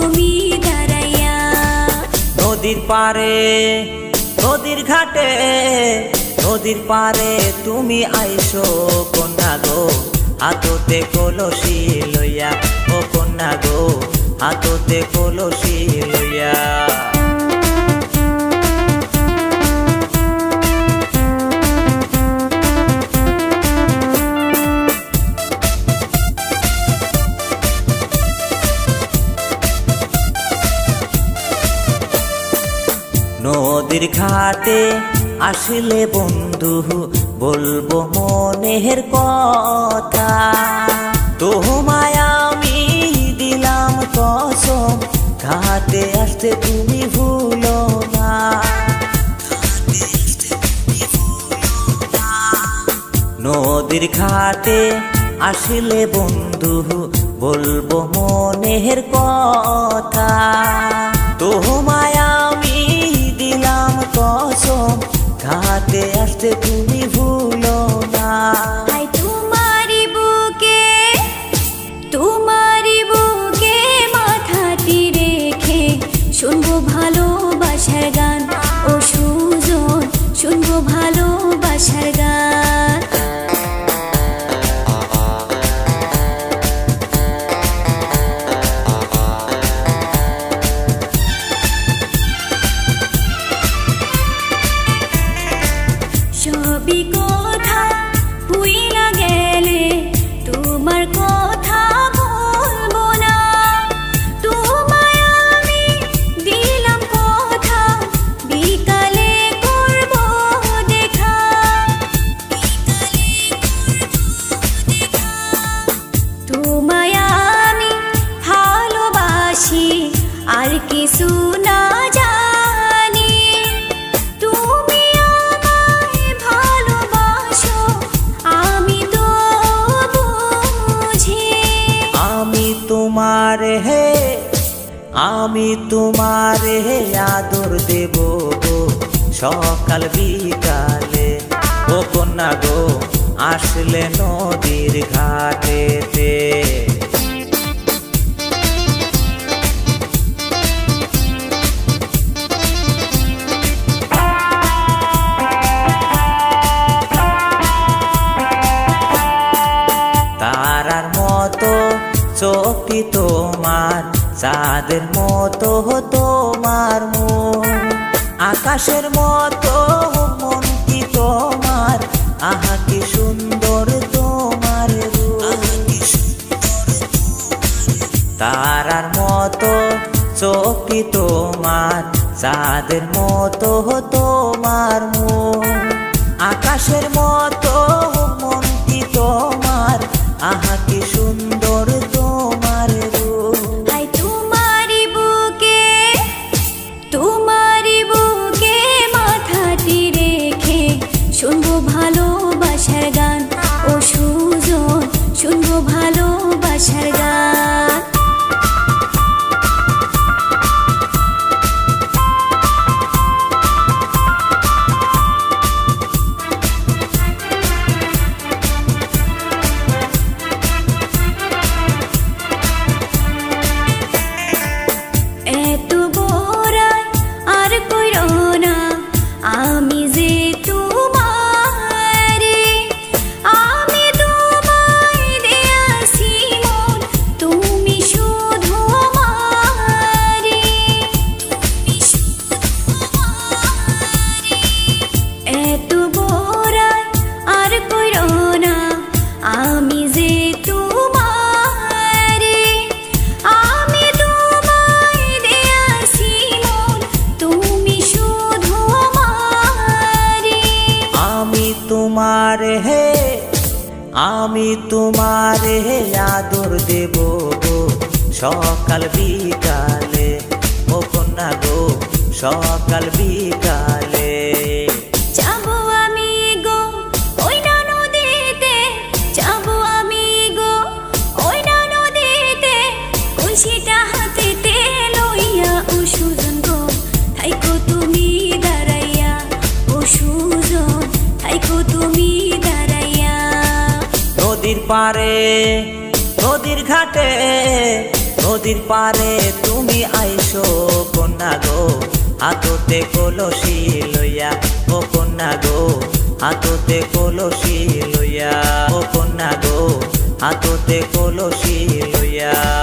তুমি দাঁড়াইয়া। নদীর পারে নদীর ঘাটে নদীর পারে তুমি আইসো কন্যা গো, হাততে কলসি লইয়া। ও কন্যা গো, হাততে কলসি লইয়া। নদীর ঘাটে আসলে বন্ধু বলবো মনের কথা, তোমায় আমি দিলাম কসম, ঘাটে আসতে তুমি ভুলো না। নদীর ঘাটে আসলে বন্ধু বলবো মনের কথা, তোমায় আমি দিলাম কসম, ঘাটে আসতে তুমি ভুলো না। তোমারি বুকে মাথাটি রেখে শুনবো ভালোবাসার গান। ও সুজন, শুনবো ভালোবাসার গান। সবই কথা ভুইলা গেলে তোমার কথা বলবো না। তোমায় আমি দিলাম কথা, বিকালে করবো দেখা। তোমায় আমি ভালোবাসি আর কিছু না জানি। তুমি আমায় ভালোবাসো আমি তো বুঝি। আমি তোমার হে আদর দেব গো সকাল বিকালে। ও কন্যা গো, আসলে নদীর ঘাটেতে। তারার মতো চোখটি তোমার, চাঁদের মতো তোমার মন, আকাশের মতো মনটি তোমার। আহা কি সুন্দর তোমার রূপ। তারার মতো চোখটি তোমার, চাঁদের মতো তোমার মন, আকাশের মতো মনটি তোমার। আহা কি সুন্দর তোমার রূপ। তোমারি বুকে মাথাটি রেখে শুনবো ভালোবাসার গান। ও সুজন, শুনবো ভালোবাসার গান। এত গোরায় আর কইরো না, আমি যে তোমারে। আমি তোমায় দিয়াছি মন, তুমি শুধু আমারে। এত গোরায় আর কইরো না, আমি যে তোমারে। আমি তোমায় দিয়াছি মন, তুমি শুধু আমারে। আমি তোমার হে আদর দেব গো সকাল বিকালে। ও কন্যা গো, সকাল বিকালে। যাবো আমি গো ওই না নদীতে, যাবো আমি গো ওই না নদীতে, কলসিটা হাতেতে লইয়া। ও সুজন গো, থাইকো তুমি দাঁড়াইয়া। ও সুজন, থাইকো তুমি দাঁড়াইয়া। নদীর পারে নদীর ঘাটে নদীর পারে তুমি আইসো কন্যা গো, হাততে কলসি লইয়া, ও কন্যা গো হাততে কলসি লইয়া, ও কন্যা গো হাততে কলসি লইয়া।